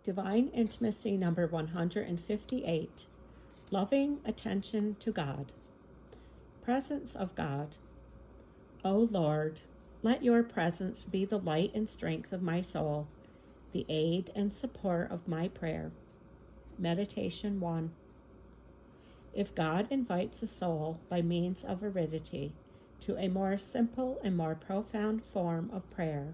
Divine Intimacy number 158, Loving Attention to God. Presence of God. O Lord, let your presence be the light and strength of my soul, the aid and support of my prayer. Meditation 1. If God invites a soul by means of aridity to a more simple and more profound form of prayer,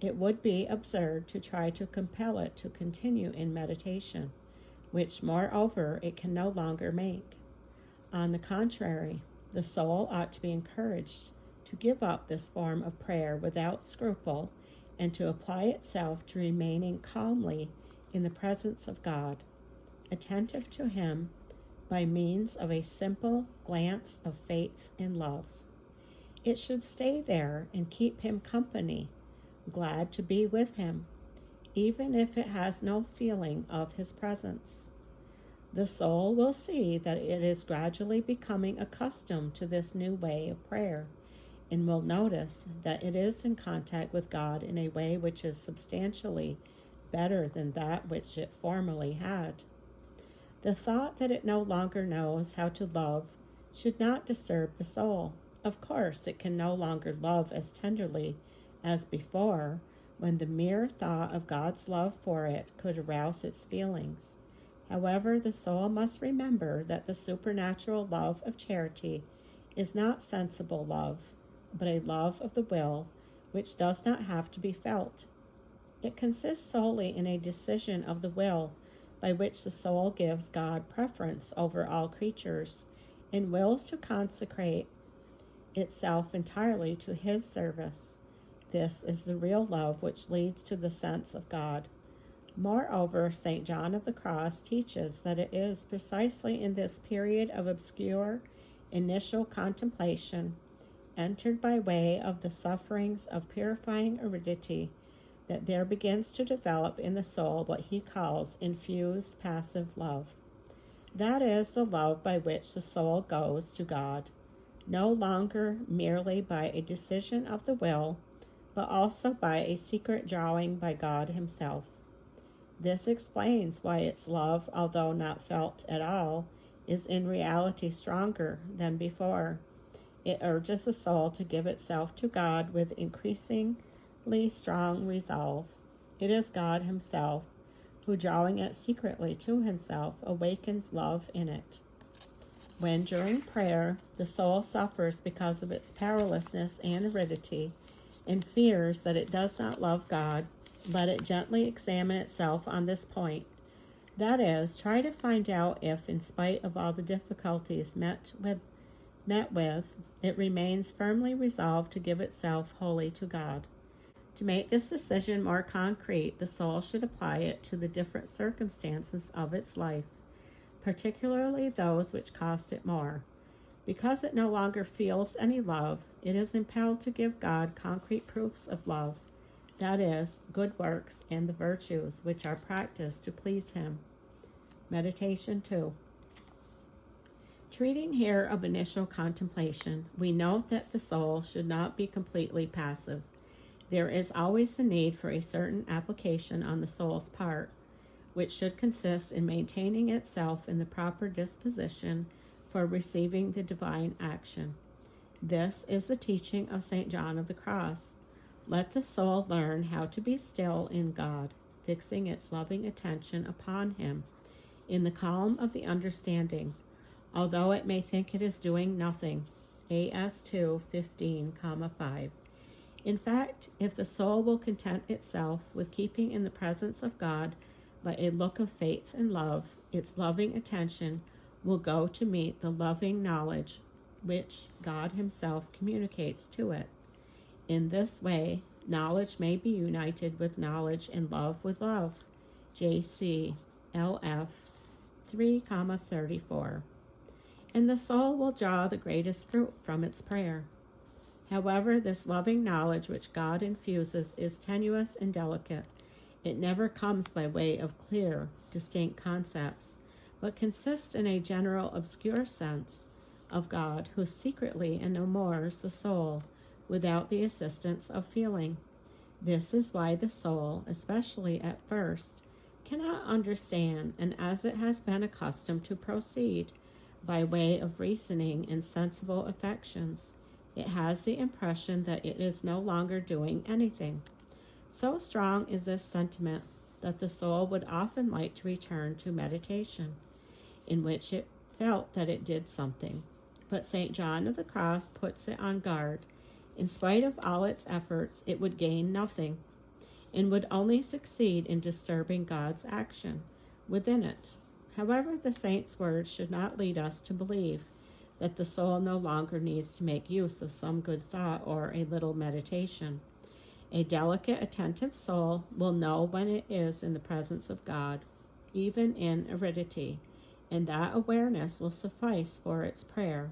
it would be absurd to try to compel it to continue in meditation, which, moreover, it can no longer make. On the contrary, the soul ought to be encouraged to give up this form of prayer without scruple and to apply itself to remaining calmly in the presence of God, attentive to Him by means of a simple glance of faith and love. It should stay there and keep Him company, glad to be with Him, even if it has no feeling of His presence. The soul will see that it is gradually becoming accustomed to this new way of prayer, and will notice that it is in contact with God in a way which is substantially better than that which it formerly had. The thought that it no longer knows how to love should not disturb the soul. Of course, it can no longer love as tenderly as before, when the mere thought of God's love for it could arouse its feelings. However, the soul must remember that the supernatural love of charity is not sensible love, but a love of the will which does not have to be felt. It consists solely in a decision of the will by which the soul gives God preference over all creatures and wills to consecrate itself entirely to His service. This is the real love which leads to the sense of God. Moreover, St. John of the Cross teaches that it is precisely in this period of obscure initial contemplation, entered by way of the sufferings of purifying aridity, that there begins to develop in the soul what he calls infused passive love. That is the love by which the soul goes to God, no longer merely by a decision of the will, but also by a secret drawing by God Himself. This explains why its love, although not felt at all, is in reality stronger than before. It urges the soul to give itself to God with increasingly strong resolve. It is God Himself who, drawing it secretly to Himself, awakens love in it. When during prayer the soul suffers because of its powerlessness and aridity, and fears that it does not love God, let it gently examine itself on this point. That is, try to find out if, in spite of all the difficulties met with, it remains firmly resolved to give itself wholly to God. To make this decision more concrete, the soul should apply it to the different circumstances of its life, particularly those which cost it more. Because it no longer feels any love, it is impelled to give God concrete proofs of love, that is, good works and the virtues which are practiced to please Him. Meditation 2. Treating here of initial contemplation, we note that the soul should not be completely passive. There is always the need for a certain application on the soul's part, which should consist in maintaining itself in the proper disposition for receiving the divine action. This is the teaching of St. John of the Cross. Let the soul learn how to be still in God, fixing its loving attention upon Him in the calm of the understanding, although it may think it is doing nothing. AS 2, 15,5. In fact, if the soul will content itself with keeping in the presence of God by a look of faith and love, its loving attention will go to meet the loving knowledge which God Himself communicates to it. In this way, knowledge may be united with knowledge and love with love. J.C. L.F. 3,34. And the soul will draw the greatest fruit from its prayer. However, this loving knowledge which God infuses is tenuous and delicate. It never comes by way of clear, distinct concepts, but consists in a general obscure sense of God, who secretly enamors the soul without the assistance of feeling. This is why the soul, especially at first, cannot understand, and as it has been accustomed to proceed by way of reasoning and sensible affections, it has the impression that it is no longer doing anything. So strong is this sentiment that the soul would often like to return to meditation, in which it felt that it did something. But St. John of the Cross puts it on guard. In spite of all its efforts, it would gain nothing, and would only succeed in disturbing God's action within it. However, the saint's words should not lead us to believe that the soul no longer needs to make use of some good thought or a little meditation. A delicate, attentive soul will know when it is in the presence of God, even in aridity, and that awareness will suffice for its prayer.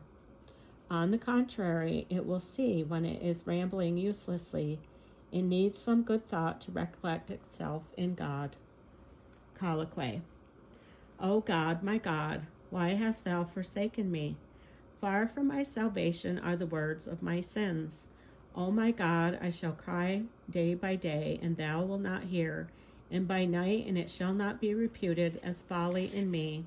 On the contrary, it will see when it is rambling uselessly and needs some good thought to recollect itself in God. Colloquy. O God, my God, why hast thou forsaken me? Far from my salvation are the words of my sins. O my God, I shall cry day by day, and thou wilt not hear, and by night, and it shall not be reputed as folly in me.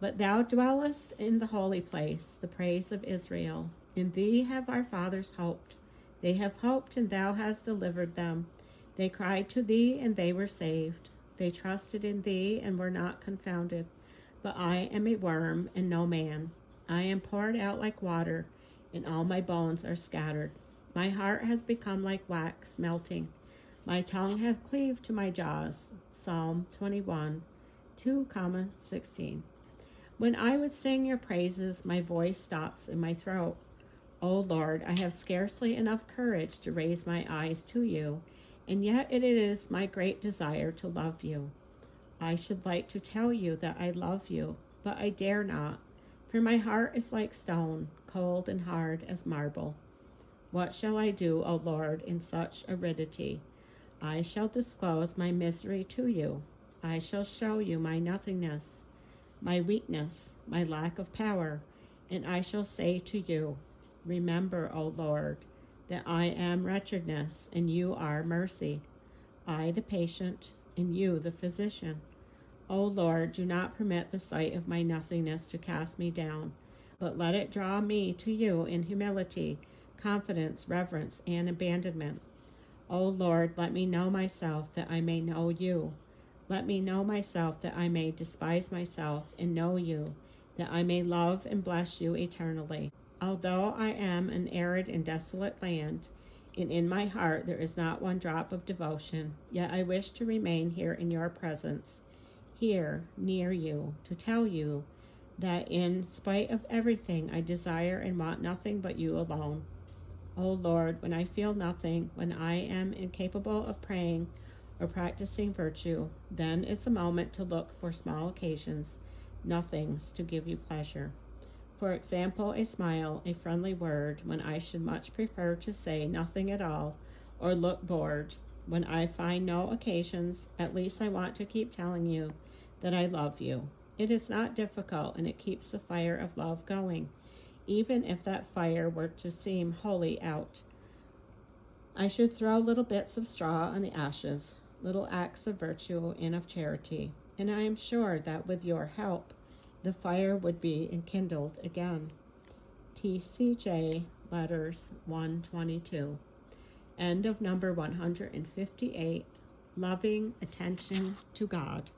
But thou dwellest in the holy place, the praise of Israel. In thee have our fathers hoped. They have hoped, and thou hast delivered them. They cried to thee, and they were saved. They trusted in thee, and were not confounded. But I am a worm, and no man. I am poured out like water, and all my bones are scattered. My heart has become like wax melting. My tongue hath cleaved to my jaws. Psalm 21, 2:16. When I would sing your praises, my voice stops in my throat. O Lord, I have scarcely enough courage to raise my eyes to you, and yet it is my great desire to love you. I should like to tell you that I love you, but I dare not, for my heart is like stone, cold and hard as marble. What shall I do, O Lord, in such aridity? I shall disclose my misery to you. I shall show you my nothingness, my weakness, my lack of power, and I shall say to you, remember, O Lord, that I am wretchedness, and you are mercy. I the patient, and you the physician. O Lord, do not permit the sight of my nothingness to cast me down, but let it draw me to you in humility, confidence, reverence, and abandonment. O Lord, let me know myself that I may know you. Let me know myself that I may despise myself and know you, that I may love and bless you eternally. Although I am an arid and desolate land, and in my heart there is not one drop of devotion, yet I wish to remain here in your presence, here near you, to tell you that in spite of everything I desire and want nothing but you alone. O Lord, when I feel nothing, when I am incapable of praying or practicing virtue, then is the moment to look for small occasions, nothings, to give you pleasure. For example, a smile, a friendly word, when I should much prefer to say nothing at all, or look bored. When I find no occasions, at least I want to keep telling you that I love you. It is not difficult, and it keeps the fire of love going, even if that fire were to seem wholly out. I should throw little bits of straw on the ashes, little acts of virtue and of charity, and I am sure that with your help, the fire would be enkindled again. TCJ Letters 122. End of number 158. Loving Attention to God.